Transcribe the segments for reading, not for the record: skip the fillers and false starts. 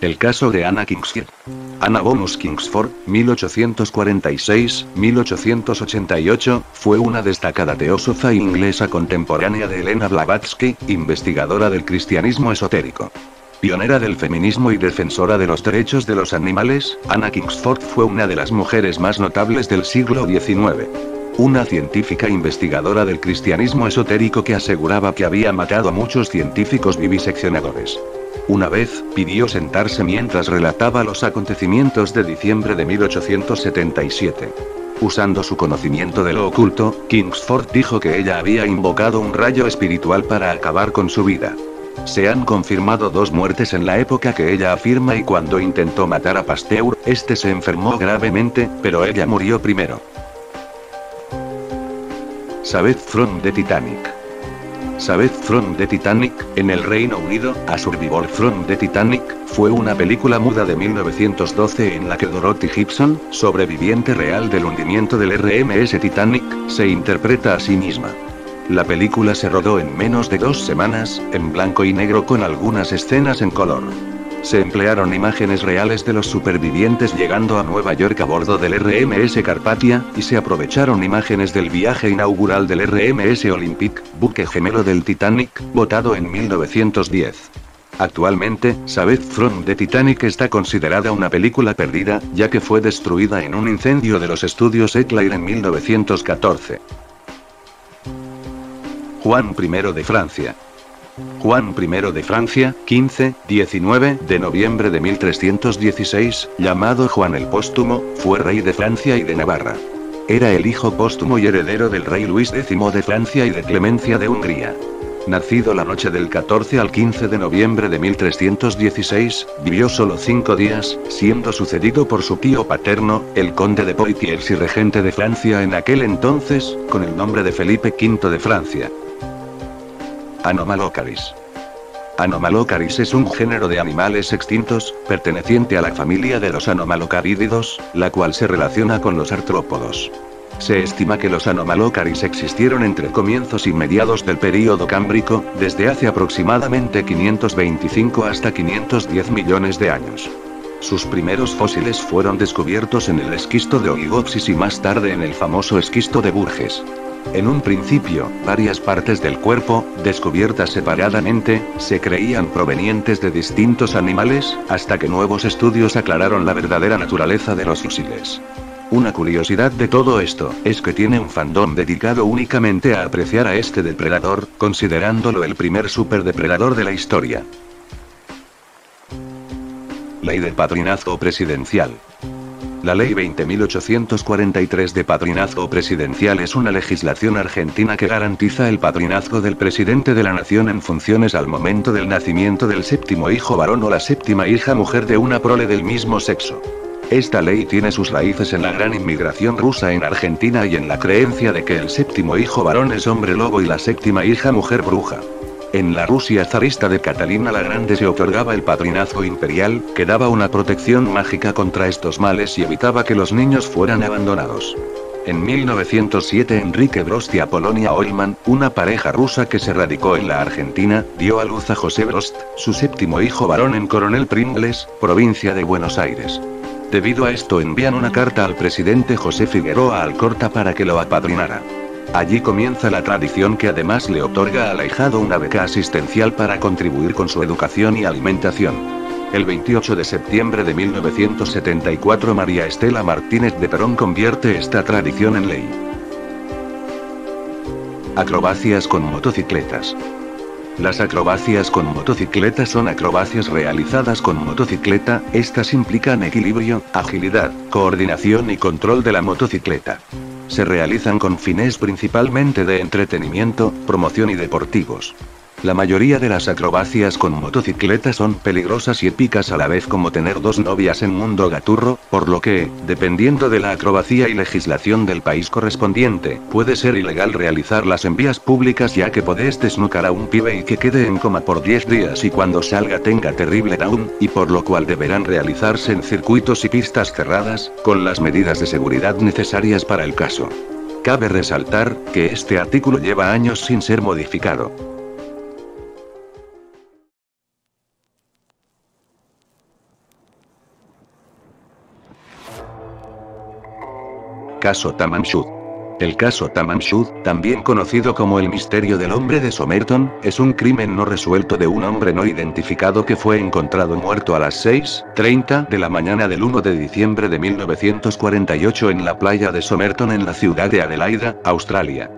El caso de Anna Kingsford. Anna Bonus Kingsford, 1846-1888, fue una destacada teósofa inglesa contemporánea de Helena Blavatsky, investigadora del cristianismo esotérico. Pionera del feminismo y defensora de los derechos de los animales, Anna Kingsford fue una de las mujeres más notables del siglo XIX. Una científica investigadora del cristianismo esotérico que aseguraba que había matado a muchos científicos viviseccionadores. Una vez, pidió sentarse mientras relataba los acontecimientos de diciembre de 1877. Usando su conocimiento de lo oculto, Kingsford dijo que ella había invocado un rayo espiritual para acabar con su vida. Se han confirmado 2 muertes en la época que ella afirma y cuando intentó matar a Pasteur, este se enfermó gravemente, pero ella murió primero. Sabeth from the Titanic. Sabeth from the Titanic, en el Reino Unido, A Survivor from the Titanic, fue una película muda de 1912 en la que Dorothy Gibson, sobreviviente real del hundimiento del RMS Titanic, se interpreta a sí misma. La película se rodó en menos de 2 semanas, en blanco y negro con algunas escenas en color. Se emplearon imágenes reales de los supervivientes llegando a Nueva York a bordo del RMS Carpathia, y se aprovecharon imágenes del viaje inaugural del RMS Olympic, buque gemelo del Titanic, botado en 1910. Actualmente, Sabeth from the Titanic está considerada una película perdida, ya que fue destruida en un incendio de los estudios Eclair en 1914. Juan I de Francia. Juan I de Francia, 15-19 de noviembre de 1316, llamado Juan el Póstumo, fue rey de Francia y de Navarra. Era el hijo póstumo y heredero del rey Luis X de Francia y de Clemencia de Hungría. Nacido la noche del 14 al 15 de noviembre de 1316, vivió solo 5 días, siendo sucedido por su tío paterno, el conde de Poitiers y regente de Francia en aquel entonces, con el nombre de Felipe V de Francia. Anomalocaris. Anomalocaris es un género de animales extintos, perteneciente a la familia de los anomalocarididos, la cual se relaciona con los artrópodos. Se estima que los anomalocaris existieron entre comienzos y mediados del período cámbrico, desde hace aproximadamente 525 hasta 510 millones de años. Sus primeros fósiles fueron descubiertos en el esquisto de Oligopsis y más tarde en el famoso esquisto de Burgess. En un principio, varias partes del cuerpo, descubiertas separadamente, se creían provenientes de distintos animales, hasta que nuevos estudios aclararon la verdadera naturaleza de los fósiles. Una curiosidad de todo esto, es que tiene un fandom dedicado únicamente a apreciar a este depredador, considerándolo el primer superdepredador de la historia. Ley de Padrinazgo Presidencial. La Ley 20.843 de Padrinazgo Presidencial es una legislación argentina que garantiza el padrinazgo del presidente de la nación en funciones al momento del nacimiento del séptimo hijo varón o la séptima hija mujer de una prole del mismo sexo. Esta ley tiene sus raíces en la gran inmigración rusa en Argentina y en la creencia de que el séptimo hijo varón es hombre lobo y la séptima hija mujer bruja. En la Rusia zarista de Catalina la Grande se otorgaba el padrinazgo imperial, que daba una protección mágica contra estos males y evitaba que los niños fueran abandonados. En 1907 Enrique Brost y Apolonia Ollman, una pareja rusa que se radicó en la Argentina, dio a luz a José Brost, su séptimo hijo varón en Coronel Pringles, provincia de Buenos Aires. Debido a esto envían una carta al presidente José Figueroa Alcorta para que lo apadrinara. Allí comienza la tradición que además le otorga al ahijado una beca asistencial para contribuir con su educación y alimentación. El 28 de septiembre de 1974 María Estela Martínez de Perón convierte esta tradición en ley. Acrobacias con motocicletas. Las acrobacias con motocicleta son acrobacias realizadas con motocicleta, estas implican equilibrio, agilidad, coordinación y control de la motocicleta. Se realizan con fines principalmente de entretenimiento, promoción y deportivos. La mayoría de las acrobacias con motocicleta son peligrosas y épicas a la vez como tener 2 novias en mundo gaturro, por lo que, dependiendo de la acrobacia y legislación del país correspondiente, puede ser ilegal realizarlas en vías públicas ya que podés desnucar a un pibe y que quede en coma por 10 días y cuando salga tenga terrible down, y por lo cual deberán realizarse en circuitos y pistas cerradas, con las medidas de seguridad necesarias para el caso. Cabe resaltar, que este artículo lleva años sin ser modificado. caso Tamanshud. El caso Tamanshud, también conocido como el misterio del hombre de Somerton, es un crimen no resuelto de un hombre no identificado que fue encontrado muerto a las 6:30 de la mañana del 1 de diciembre de 1948 en la playa de Somerton en la ciudad de Adelaida, Australia.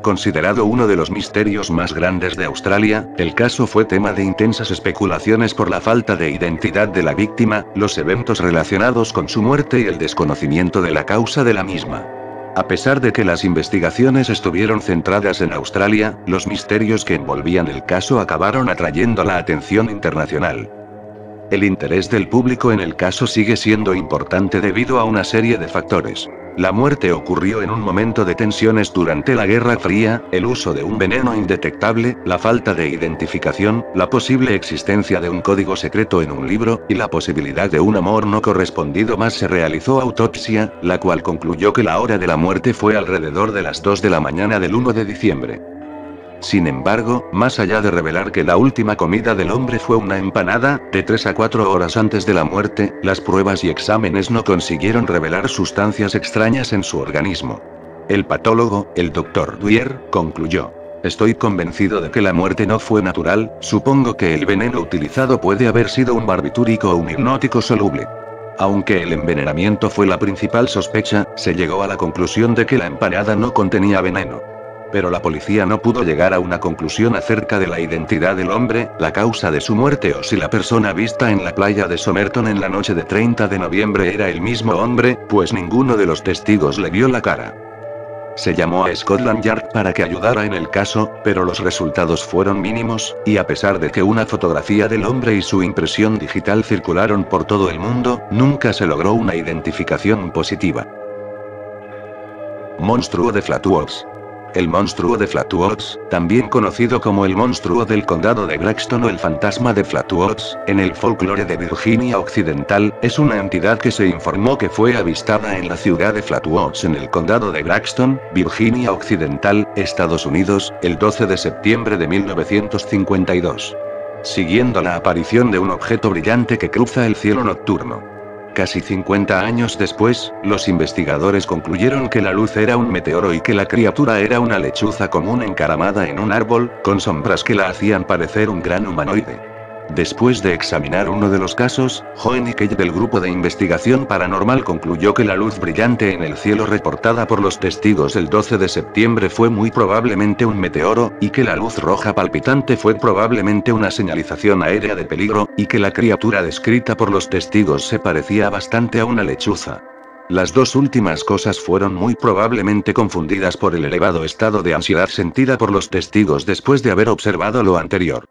Considerado uno de los misterios más grandes de Australia, el caso fue tema de intensas especulaciones por la falta de identidad de la víctima, los eventos relacionados con su muerte y el desconocimiento de la causa de la misma. A pesar de que las investigaciones estuvieron centradas en Australia, los misterios que envolvían el caso acabaron atrayendo la atención internacional. El interés del público en el caso sigue siendo importante debido a una serie de factores. La muerte ocurrió en un momento de tensiones durante la Guerra Fría, el uso de un veneno indetectable, la falta de identificación, la posible existencia de un código secreto en un libro, y la posibilidad de un amor no correspondido. Más se realizó autopsia, la cual concluyó que la hora de la muerte fue alrededor de las 2 de la mañana del 1 de diciembre. Sin embargo, más allá de revelar que la última comida del hombre fue una empanada, de 3 a 4 horas antes de la muerte, las pruebas y exámenes no consiguieron revelar sustancias extrañas en su organismo. El patólogo, el Dr. Dwyer, concluyó: "Estoy convencido de que la muerte no fue natural, supongo que el veneno utilizado puede haber sido un barbitúrico o un hipnótico soluble". Aunque el envenenamiento fue la principal sospecha, se llegó a la conclusión de que la empanada no contenía veneno. Pero la policía no pudo llegar a una conclusión acerca de la identidad del hombre, la causa de su muerte o si la persona vista en la playa de Somerton en la noche de 30 de noviembre era el mismo hombre, pues ninguno de los testigos le vio la cara. Se llamó a Scotland Yard para que ayudara en el caso, pero los resultados fueron mínimos, y a pesar de que una fotografía del hombre y su impresión digital circularon por todo el mundo, nunca se logró una identificación positiva. Monstruo de Flatwoods. El monstruo de Flatwoods, también conocido como el monstruo del condado de Braxton o el fantasma de Flatwoods, en el folclore de Virginia Occidental, es una entidad que se informó que fue avistada en la ciudad de Flatwoods en el condado de Braxton, Virginia Occidental, Estados Unidos, el 12 de septiembre de 1952. Siguiendo la aparición de un objeto brillante que cruza el cielo nocturno. Casi 50 años después, los investigadores concluyeron que la luz era un meteoro y que la criatura era una lechuza común encaramada en un árbol, con sombras que la hacían parecer un gran humanoide. Después de examinar uno de los casos, Joe Nickell del grupo de investigación paranormal concluyó que la luz brillante en el cielo reportada por los testigos el 12 de septiembre fue muy probablemente un meteoro, y que la luz roja palpitante fue probablemente una señalización aérea de peligro, y que la criatura descrita por los testigos se parecía bastante a una lechuza. Las dos últimas cosas fueron muy probablemente confundidas por el elevado estado de ansiedad sentida por los testigos después de haber observado lo anterior.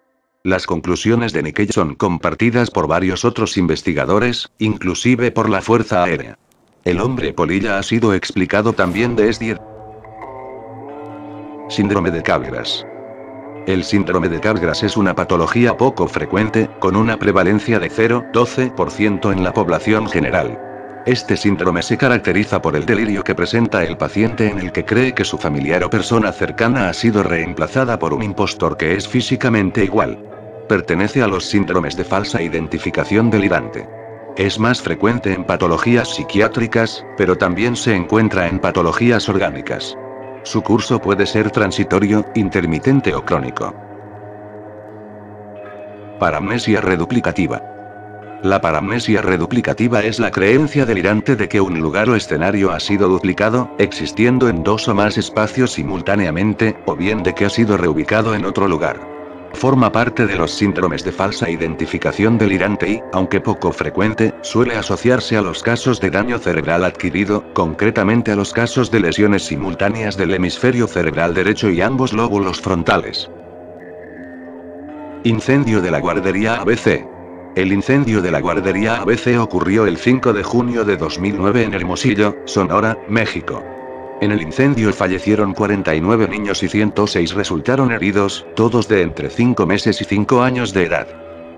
Las conclusiones de Nickell son compartidas por varios otros investigadores, inclusive por la Fuerza Aérea. El hombre polilla ha sido explicado también de este síndrome de Capgras. El síndrome de Capgras es una patología poco frecuente, con una prevalencia de 0,12% en la población general. Este síndrome se caracteriza por el delirio que presenta el paciente en el que cree que su familiar o persona cercana ha sido reemplazada por un impostor que es físicamente igual. Pertenece a los síndromes de falsa identificación delirante. Es más frecuente en patologías psiquiátricas, pero también se encuentra en patologías orgánicas. Su curso puede ser transitorio, intermitente o crónico. Paramnesia reduplicativa. La paramnesia reduplicativa es la creencia delirante de que un lugar o escenario ha sido duplicado, existiendo en dos o más espacios simultáneamente, o bien de que ha sido reubicado en otro lugar. Forma parte de los síndromes de falsa identificación delirante y, aunque poco frecuente, suele asociarse a los casos de daño cerebral adquirido, concretamente a los casos de lesiones simultáneas del hemisferio cerebral derecho y ambos lóbulos frontales. Incendio de la guardería ABC. El incendio de la guardería ABC ocurrió el 5 de junio de 2009 en Hermosillo, Sonora, México. En el incendio fallecieron 49 niños y 106 resultaron heridos, todos de entre 5 meses y 5 años de edad.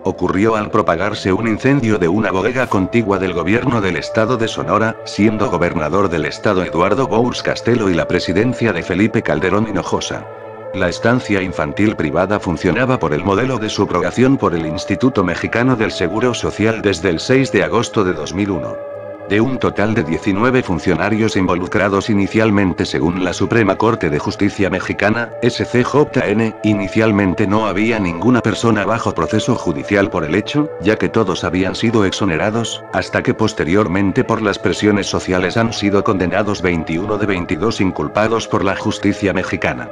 Ocurrió al propagarse un incendio de una bodega contigua del gobierno del estado de Sonora, siendo gobernador del estado Eduardo Bours Castelo y la presidencia de Felipe Calderón Hinojosa. La estancia infantil privada funcionaba por el modelo de subrogación por el Instituto Mexicano del Seguro Social desde el 6 de agosto de 2001. De un total de 19 funcionarios involucrados inicialmente según la Suprema Corte de Justicia Mexicana, SCJN, inicialmente no había ninguna persona bajo proceso judicial por el hecho, ya que todos habían sido exonerados, hasta que posteriormente por las presiones sociales han sido condenados 21 de 22 inculpados por la justicia mexicana.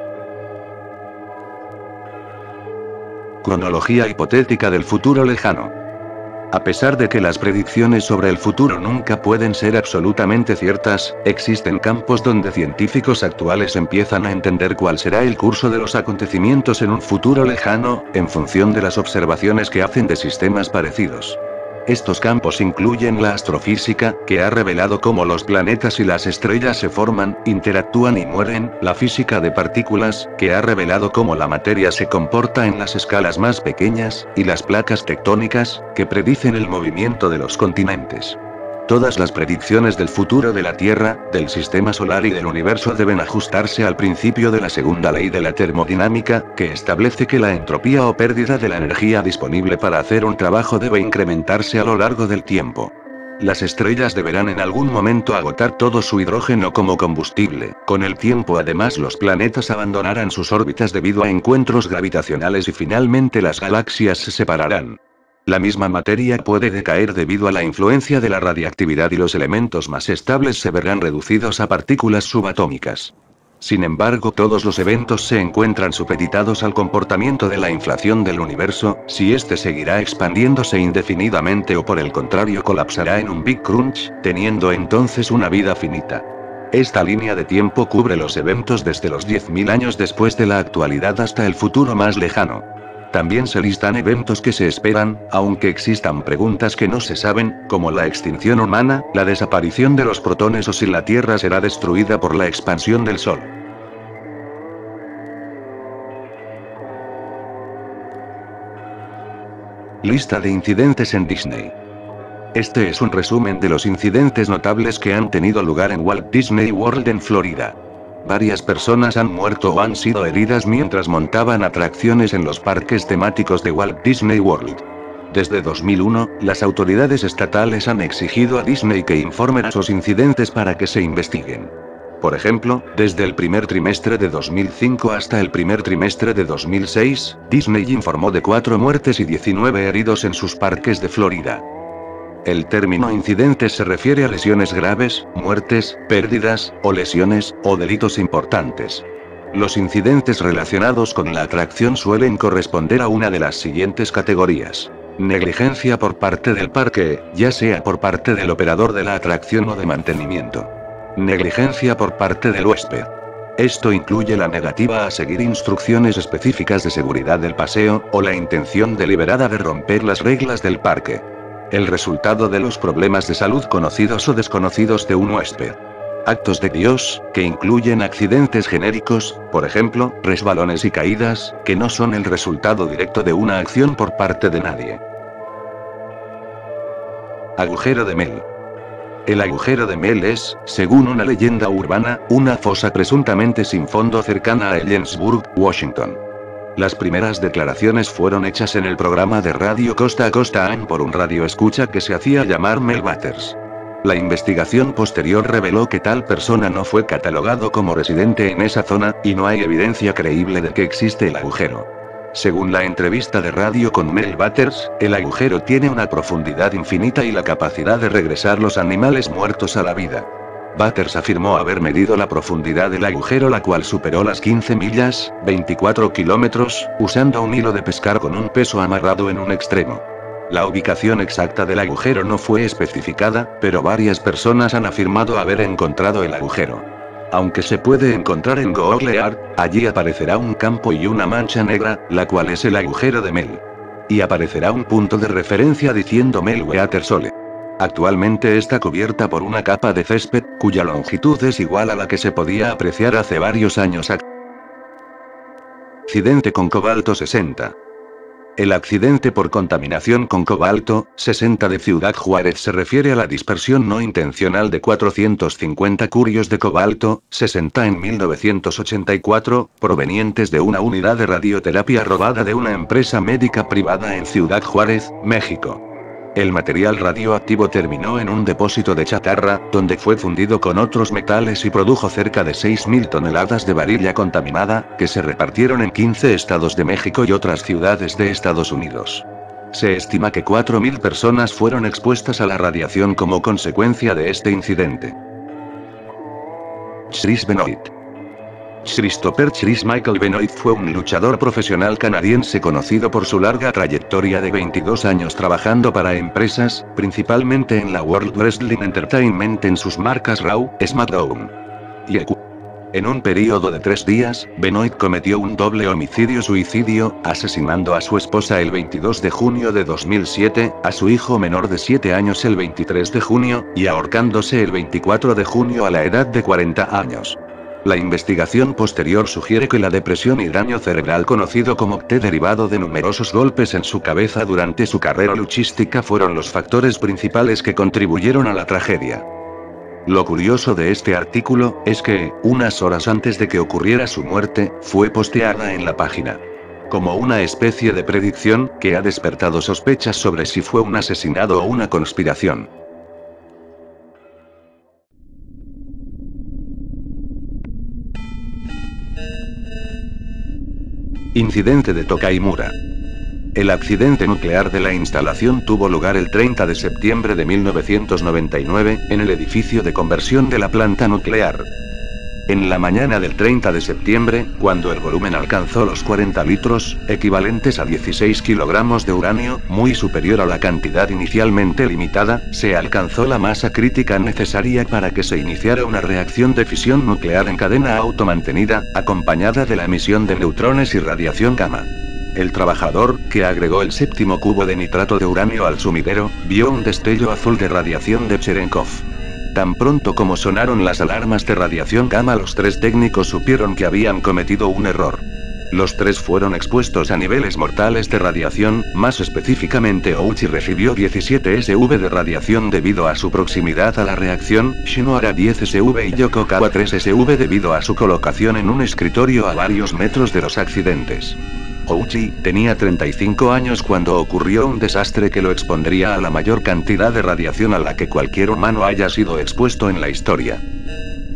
Cronología hipotética del futuro lejano. A pesar de que las predicciones sobre el futuro nunca pueden ser absolutamente ciertas, existen campos donde científicos actuales empiezan a entender cuál será el curso de los acontecimientos en un futuro lejano, en función de las observaciones que hacen de sistemas parecidos. Estos campos incluyen la astrofísica, que ha revelado cómo los planetas y las estrellas se forman, interactúan y mueren; la física de partículas, que ha revelado cómo la materia se comporta en las escalas más pequeñas; y las placas tectónicas, que predicen el movimiento de los continentes. Todas las predicciones del futuro de la Tierra, del sistema solar y del universo deben ajustarse al principio de la segunda ley de la termodinámica, que establece que la entropía o pérdida de la energía disponible para hacer un trabajo debe incrementarse a lo largo del tiempo. Las estrellas deberán en algún momento agotar todo su hidrógeno como combustible; con el tiempo además los planetas abandonarán sus órbitas debido a encuentros gravitacionales y finalmente las galaxias se separarán. La misma materia puede decaer debido a la influencia de la radiactividad y los elementos más estables se verán reducidos a partículas subatómicas. Sin embargo, todos los eventos se encuentran supeditados al comportamiento de la inflación del universo, si éste seguirá expandiéndose indefinidamente o por el contrario colapsará en un Big Crunch, teniendo entonces una vida finita. Esta línea de tiempo cubre los eventos desde los 10.000 años después de la actualidad hasta el futuro más lejano. También se listan eventos que se esperan, aunque existan preguntas que no se saben, como la extinción humana, la desaparición de los protones o si la Tierra será destruida por la expansión del Sol. Lista de incidentes en Disney. Este es un resumen de los incidentes notables que han tenido lugar en Walt Disney World en Florida. Varias personas han muerto o han sido heridas mientras montaban atracciones en los parques temáticos de Walt Disney World. Desde 2001, las autoridades estatales han exigido a Disney que informen a esos incidentes para que se investiguen. Por ejemplo, desde el primer trimestre de 2005 hasta el primer trimestre de 2006, Disney informó de 4 muertes y 19 heridos en sus parques de Florida. El término incidente se refiere a lesiones graves, muertes, pérdidas, o lesiones, o delitos importantes. Los incidentes relacionados con la atracción suelen corresponder a una de las siguientes categorías. Negligencia por parte del parque, ya sea por parte del operador de la atracción o de mantenimiento. Negligencia por parte del huésped. Esto incluye la negativa a seguir instrucciones específicas de seguridad del paseo, o la intención deliberada de romper las reglas del parque. El resultado de los problemas de salud conocidos o desconocidos de un huésped. Actos de Dios, que incluyen accidentes genéricos, por ejemplo, resbalones y caídas, que no son el resultado directo de una acción por parte de nadie. Agujero de Mel. El agujero de Mel es, según una leyenda urbana, una fosa presuntamente sin fondo cercana a Ellensburg, Washington. Las primeras declaraciones fueron hechas en el programa de radio Costa a Costa por un radioescucha que se hacía llamar Mel Butters. La investigación posterior reveló que tal persona no fue catalogado como residente en esa zona, y no hay evidencia creíble de que existe el agujero. Según la entrevista de radio con Mel Butters, el agujero tiene una profundidad infinita y la capacidad de regresar los animales muertos a la vida. Butters afirmó haber medido la profundidad del agujero, la cual superó las 15 millas, 24 kilómetros, usando un hilo de pescar con un peso amarrado en un extremo. La ubicación exacta del agujero no fue especificada, pero varias personas han afirmado haber encontrado el agujero. Aunque se puede encontrar en Google Earth, allí aparecerá un campo y una mancha negra, la cual es el agujero de Mel. Y aparecerá un punto de referencia diciendo Mel Water Sole. Actualmente está cubierta por una capa de césped, cuya longitud es igual a la que se podía apreciar hace varios años. Accidente con cobalto 60. El accidente por contaminación con cobalto 60 de Ciudad Juárez se refiere a la dispersión no intencional de 450 curios de cobalto 60 en 1984, provenientes de una unidad de radioterapia robada de una empresa médica privada en Ciudad Juárez, México. El material radioactivo terminó en un depósito de chatarra, donde fue fundido con otros metales y produjo cerca de 6.000 toneladas de varilla contaminada, que se repartieron en 15 estados de México y otras ciudades de Estados Unidos. Se estima que 4.000 personas fueron expuestas a la radiación como consecuencia de este incidente. Chris Benoit. Christopher Chris Michael Benoit fue un luchador profesional canadiense conocido por su larga trayectoria de 22 años trabajando para empresas, principalmente en la World Wrestling Entertainment en sus marcas Raw, SmackDown y EQ. En un período de 3 días, Benoit cometió un doble homicidio-suicidio, asesinando a su esposa el 22 de junio de 2007, a su hijo menor de 7 años el 23 de junio, y ahorcándose el 24 de junio a la edad de 40 años. La investigación posterior sugiere que la depresión y daño cerebral conocido como PTSD derivado de numerosos golpes en su cabeza durante su carrera luchística fueron los factores principales que contribuyeron a la tragedia. Lo curioso de este artículo, es que, unas horas antes de que ocurriera su muerte, fue posteada en la página. Como una especie de predicción, que ha despertado sospechas sobre si fue un asesinato o una conspiración. Incidente de Tokaimura. El accidente nuclear de la instalación tuvo lugar el 30 de septiembre de 1999, en el edificio de conversión de la planta nuclear. En la mañana del 30 de septiembre, cuando el volumen alcanzó los 40 litros, equivalentes a 16 kilogramos de uranio, muy superior a la cantidad inicialmente limitada, se alcanzó la masa crítica necesaria para que se iniciara una reacción de fisión nuclear en cadena automantenida, acompañada de la emisión de neutrones y radiación gamma. El trabajador, que agregó el 7º cubo de nitrato de uranio al sumidero, vio un destello azul de radiación de Cherenkov. Tan pronto como sonaron las alarmas de radiación gamma, los 3 técnicos supieron que habían cometido un error. Los 3 fueron expuestos a niveles mortales de radiación, más específicamente Ouchi recibió 17 SV de radiación debido a su proximidad a la reacción, Shinohara 10 SV y Yokokawa 3 SV debido a su colocación en un escritorio a varios metros de los accidentes. Ouchi tenía 35 años cuando ocurrió un desastre que lo expondría a la mayor cantidad de radiación a la que cualquier humano haya sido expuesto en la historia.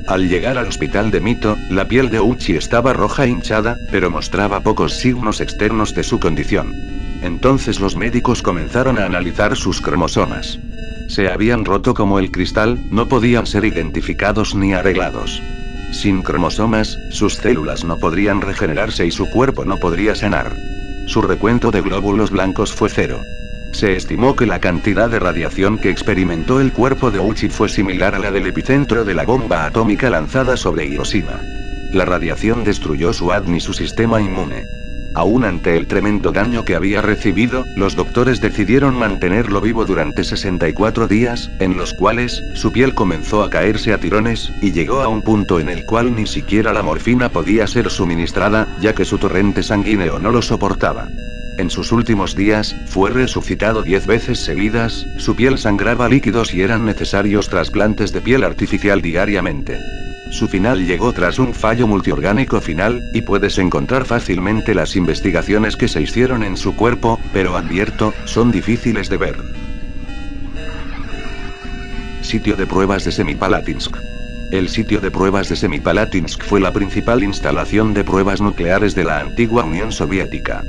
Al llegar al hospital de Mito, la piel de Ouchi estaba roja e hinchada, pero mostraba pocos signos externos de su condición. Entonces los médicos comenzaron a analizar sus cromosomas. Se habían roto como el cristal, no podían ser identificados ni arreglados. Sin cromosomas, sus células no podrían regenerarse y su cuerpo no podría sanar. Su recuento de glóbulos blancos fue 0. Se estimó que la cantidad de radiación que experimentó el cuerpo de Ouchi fue similar a la del epicentro de la bomba atómica lanzada sobre Hiroshima. La radiación destruyó su ADN y su sistema inmune. Aún ante el tremendo daño que había recibido, los doctores decidieron mantenerlo vivo durante 64 días, en los cuales, su piel comenzó a caerse a tirones, y llegó a un punto en el cual ni siquiera la morfina podía ser suministrada, ya que su torrente sanguíneo no lo soportaba. En sus últimos días, fue resucitado 10 veces seguidas, su piel sangraba líquidos y eran necesarios trasplantes de piel artificial diariamente. Su final llegó tras un fallo multiorgánico final, y puedes encontrar fácilmente las investigaciones que se hicieron en su cuerpo, pero advierto, son difíciles de ver. Sitio de pruebas de Semipalatinsk. El sitio de pruebas de Semipalatinsk fue la principal instalación de pruebas nucleares de la antigua Unión Soviética.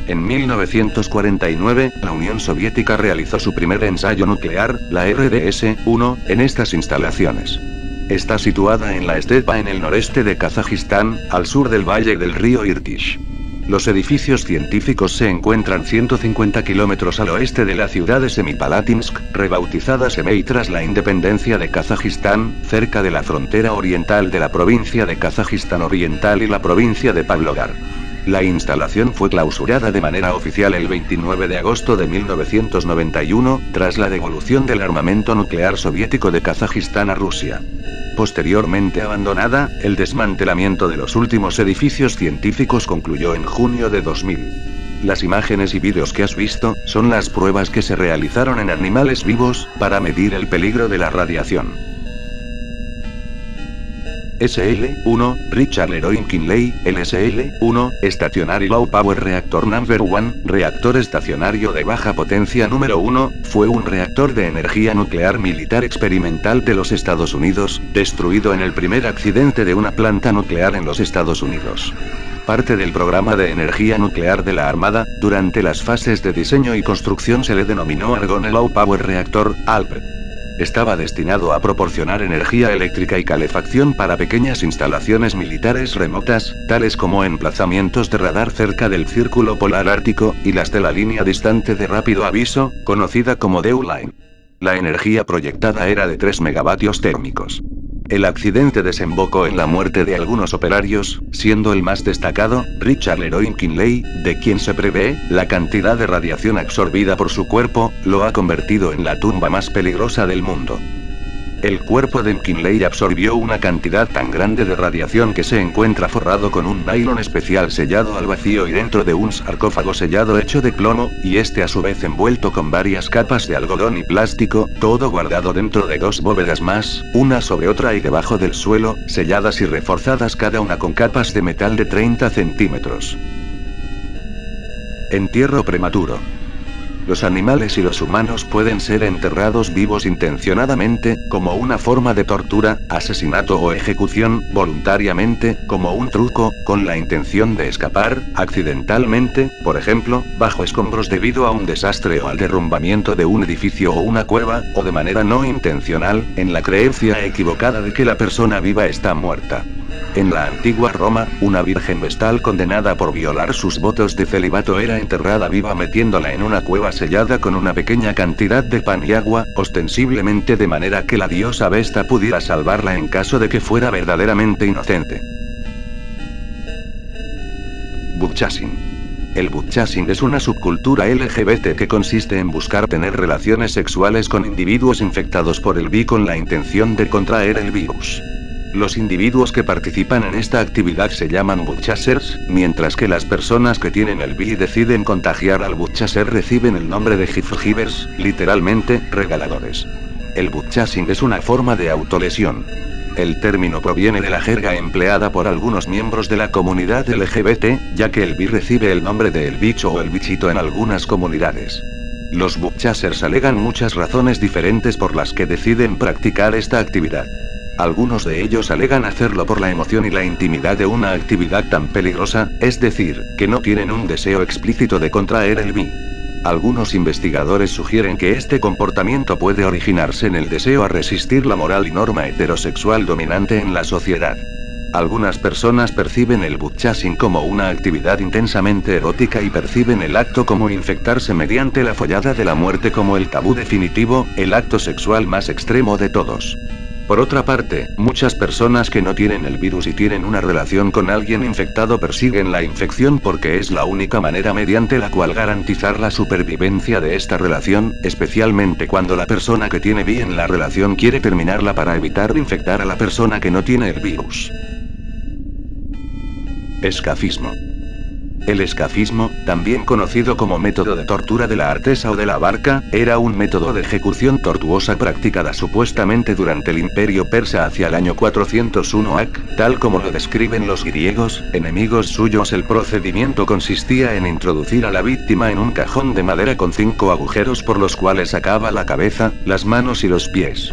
En 1949, la Unión Soviética realizó su primer ensayo nuclear, la RDS-1, en estas instalaciones. Está situada en la estepa en el noreste de Kazajistán, al sur del valle del río Irtish. Los edificios científicos se encuentran 150 kilómetros al oeste de la ciudad de Semipalatinsk, rebautizada Semey tras la independencia de Kazajistán, cerca de la frontera oriental de la provincia de Kazajistán Oriental y la provincia de Pavlodar. La instalación fue clausurada de manera oficial el 29 de agosto de 1991, tras la devolución del armamento nuclear soviético de Kazajistán a Rusia. Posteriormente abandonada, el desmantelamiento de los últimos edificios científicos concluyó en junio de 2000. Las imágenes y vídeos que has visto, son las pruebas que se realizaron en animales vivos, para medir el peligro de la radiación. SL-1, Richard Leroy McKinley, LSL-1, Stationary Low Power Reactor Number 1, reactor estacionario de baja potencia número 1, fue un reactor de energía nuclear militar experimental de los Estados Unidos, destruido en el primer accidente de una planta nuclear en los Estados Unidos. Parte del programa de energía nuclear de la Armada, durante las fases de diseño y construcción se le denominó Argonne Low Power Reactor, ALP. Estaba destinado a proporcionar energía eléctrica y calefacción para pequeñas instalaciones militares remotas, tales como emplazamientos de radar cerca del Círculo Polar Ártico, y las de la línea distante de rápido aviso, conocida como DEW Line. La energía proyectada era de 3 megavatios térmicos. El accidente desembocó en la muerte de algunos operarios, siendo el más destacado, Richard Leroy McKinley, de quien se prevé, la cantidad de radiación absorbida por su cuerpo, lo ha convertido en la tumba más peligrosa del mundo. El cuerpo de McKinley absorbió una cantidad tan grande de radiación que se encuentra forrado con un nylon especial sellado al vacío y dentro de un sarcófago sellado hecho de plomo, y este a su vez envuelto con varias capas de algodón y plástico, todo guardado dentro de 2 bóvedas más, una sobre otra y debajo del suelo, selladas y reforzadas cada una con capas de metal de 30 centímetros. Entierro prematuro. Los animales y los humanos pueden ser enterrados vivos intencionadamente, como una forma de tortura, asesinato o ejecución, voluntariamente, como un truco, con la intención de escapar, accidentalmente, por ejemplo, bajo escombros debido a un desastre o al derrumbamiento de un edificio o una cueva, o de manera no intencional, en la creencia equivocada de que la persona viva está muerta. En la antigua Roma, una virgen vestal condenada por violar sus votos de celibato era enterrada viva metiéndola en una cueva sellada con una pequeña cantidad de pan y agua, ostensiblemente de manera que la diosa Vesta pudiera salvarla en caso de que fuera verdaderamente inocente. Buttchasing. El buttchasing es una subcultura LGBT que consiste en buscar tener relaciones sexuales con individuos infectados por el VIH con la intención de contraer el virus. Los individuos que participan en esta actividad se llaman buttchasers, mientras que las personas que tienen el VIH y deciden contagiar al buttchaser reciben el nombre de gift-givers, literalmente, regaladores. El buttchasing es una forma de autolesión. El término proviene de la jerga empleada por algunos miembros de la comunidad LGBT, ya que el VIH recibe el nombre de el bicho o el bichito en algunas comunidades. Los buttchasers alegan muchas razones diferentes por las que deciden practicar esta actividad. Algunos de ellos alegan hacerlo por la emoción y la intimidad de una actividad tan peligrosa, es decir, que no tienen un deseo explícito de contraer el VIH. Algunos investigadores sugieren que este comportamiento puede originarse en el deseo a resistir la moral y norma heterosexual dominante en la sociedad. Algunas personas perciben el buttchasing como una actividad intensamente erótica y perciben el acto como infectarse mediante la follada de la muerte como el tabú definitivo, el acto sexual más extremo de todos. Por otra parte, muchas personas que no tienen el virus y tienen una relación con alguien infectado persiguen la infección porque es la única manera mediante la cual garantizar la supervivencia de esta relación, especialmente cuando la persona que tiene VIH en la relación quiere terminarla para evitar infectar a la persona que no tiene el virus. Escafismo. El escafismo, también conocido como método de tortura de la artesa o de la barca, era un método de ejecución tortuosa practicada supuestamente durante el Imperio Persa hacia el año 401 AC, tal como lo describen los griegos, enemigos suyos. El procedimiento consistía en introducir a la víctima en un cajón de madera con 5 agujeros por los cuales sacaba la cabeza, las manos y los pies.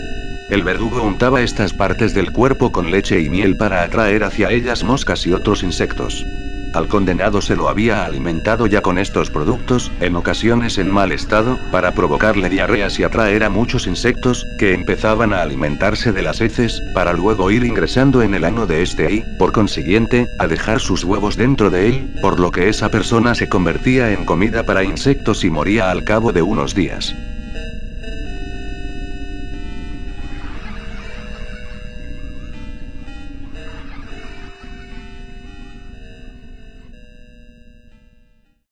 El verdugo untaba estas partes del cuerpo con leche y miel para atraer hacia ellas moscas y otros insectos. Al condenado se lo había alimentado ya con estos productos, en ocasiones en mal estado, para provocarle diarreas y atraer a muchos insectos, que empezaban a alimentarse de las heces, para luego ir ingresando en el ano de este y, por consiguiente, a dejar sus huevos dentro de él, por lo que esa persona se convertía en comida para insectos y moría al cabo de unos días.